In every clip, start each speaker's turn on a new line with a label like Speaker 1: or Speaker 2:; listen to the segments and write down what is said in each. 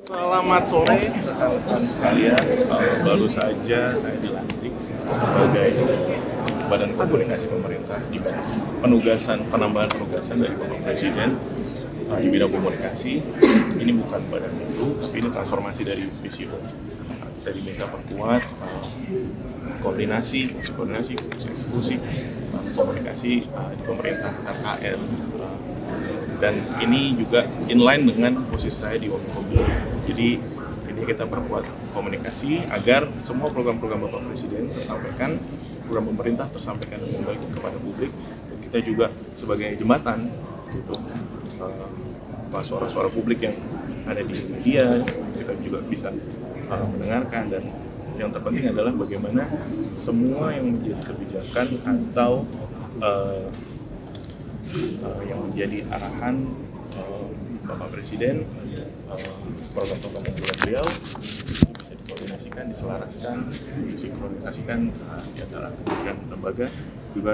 Speaker 1: Selamat sore rekan-rekan sekalian. Baru saja saya dilantik sebagai Badan Komunikasi Pemerintah di penambahan penugasan dari Bapak Presiden di bidang komunikasi. Ini bukan badan baru, ini transformasi dari PCO. Kita diminta perkuat koordinasi, fungsi eksekusi, komunikasi di pemerintah RKL. Dan ini juga inline dengan posisi saya di Wamenkomdigi. Jadi ini kita perkuat komunikasi agar semua program-program Bapak Presiden tersampaikan, program pemerintah tersampaikan dengan baik kepada publik. Dan kita juga sebagai jembatan, gitu, suara-suara publik yang ada di media, kita juga bisa mendengarkan. Dan yang terpenting adalah bagaimana semua yang menjadi kebijakan atau yang menjadi arahan Bapak Presiden, program-program unggulan beliau bisa dikoordinasikan, diselaraskan, disinkronisasikan di antara kementerian dan lembaga juga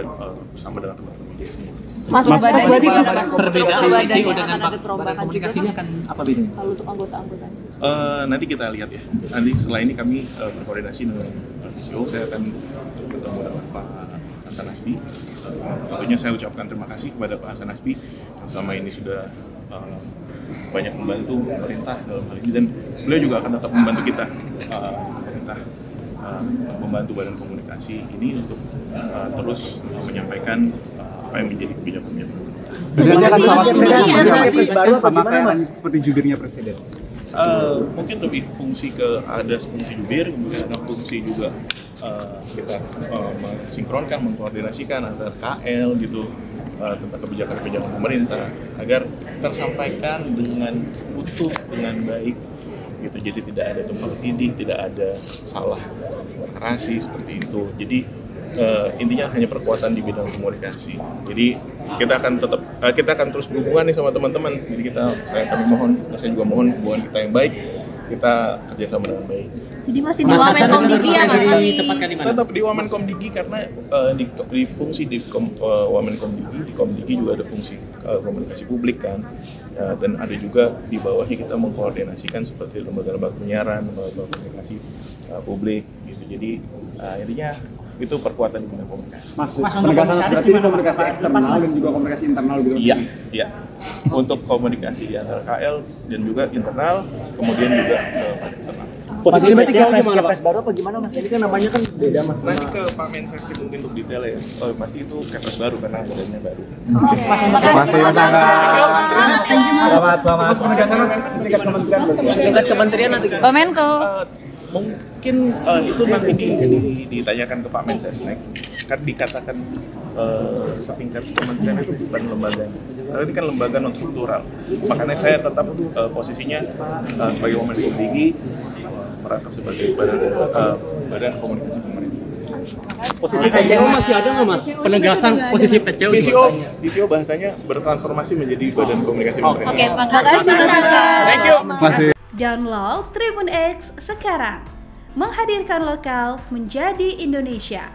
Speaker 1: bersama dengan teman-teman media semua.
Speaker 2: Mas berarti
Speaker 3: perbedaan PCO dengan badan komunikasinya kan apa bedanya?
Speaker 2: Kalau untuk anggota-anggotanya?
Speaker 1: Nanti kita lihat ya. Nanti setelah ini kami berkoordinasi dengan PCO. Saya akan bertemu dengan Pak Hasan Nasbi. Tentunya saya ucapkan terima kasih kepada Pak Hasan Nasbi yang selama ini sudah banyak membantu pemerintah dalam hal ini, dan beliau juga akan tetap membantu kita, pemerintah membantu badan komunikasi ini untuk terus menyampaikan apa yang menjadi kebijakan-kebijakan pemerintah.
Speaker 4: Bedanya kan sama seperti baru sama kayak seperti jubirnya presiden.
Speaker 1: Mungkin lebih fungsi ada fungsi jubir, kemudian ada fungsi juga kita mensinkronkan, mengkoordinasikan antara KL gitu tentang kebijakan-kebijakan pemerintah agar tersampaikan dengan utuh, dengan baik gitu. Jadi tidak ada tumpang tindih, tidak ada salah narasi seperti itu. Jadi intinya hanya perkuatan di bidang komunikasi. Jadi kita akan terus berhubungan nih sama teman-teman. Jadi saya juga mohon hubungan kita yang baik, kita kerjasama dengan baik.
Speaker 2: Jadi masih di Wamenkomdigi ya Mas? Masih
Speaker 1: tetap di Wamenkomdigi karena di fungsi di Wamenkomdigi, di Komdigi juga ada fungsi komunikasi publik kan, dan ada juga di bawahnya kita mengkoordinasikan seperti lembaga-lembaga penyiaran, lembaga komunikasi publik gitu. Jadi intinya itu perkuatan di bidang komunikasi.
Speaker 4: Mas penegasan berarti ini komunikasi eksternal dan juga komunikasi internal gitu.
Speaker 1: Iya. Untuk komunikasi di antara KL dan juga internal, kemudian juga eksternal.
Speaker 4: Posisi ini berarti Kepres baru apa gimana Mas? Ini kan namanya kan beda Mas.
Speaker 1: Nanti ke Pak Mensesnek mungkin untuk detail ya. Pasti itu Kepres baru karena badannya baru.
Speaker 4: Masih Mas Angga. Selamat. Penegasan tingkat kementerian.
Speaker 5: Tingkat kementerian nanti.
Speaker 2: Wamenko.
Speaker 1: Mungkin itu nanti ditanyakan ke Pak Mensesnek. Kan dikatakan setingkat kementerian itu bukan lembaga. Karena ini kan lembaga non struktural. Makanya saya tetap posisinya sebagai Wamenkomdigi merangkap sebagai badan komunikasi pemerintah.
Speaker 3: Posisi PCO masih ada nggak Mas? Penegasan posisi PCO?
Speaker 1: PCO bahasanya bertransformasi menjadi badan komunikasi pemerintah.
Speaker 2: Oke, makasih Mas Angga.
Speaker 1: Thank you.
Speaker 4: Masih.
Speaker 6: Download Tribun X sekarang, menghadirkan lokal menjadi Indonesia.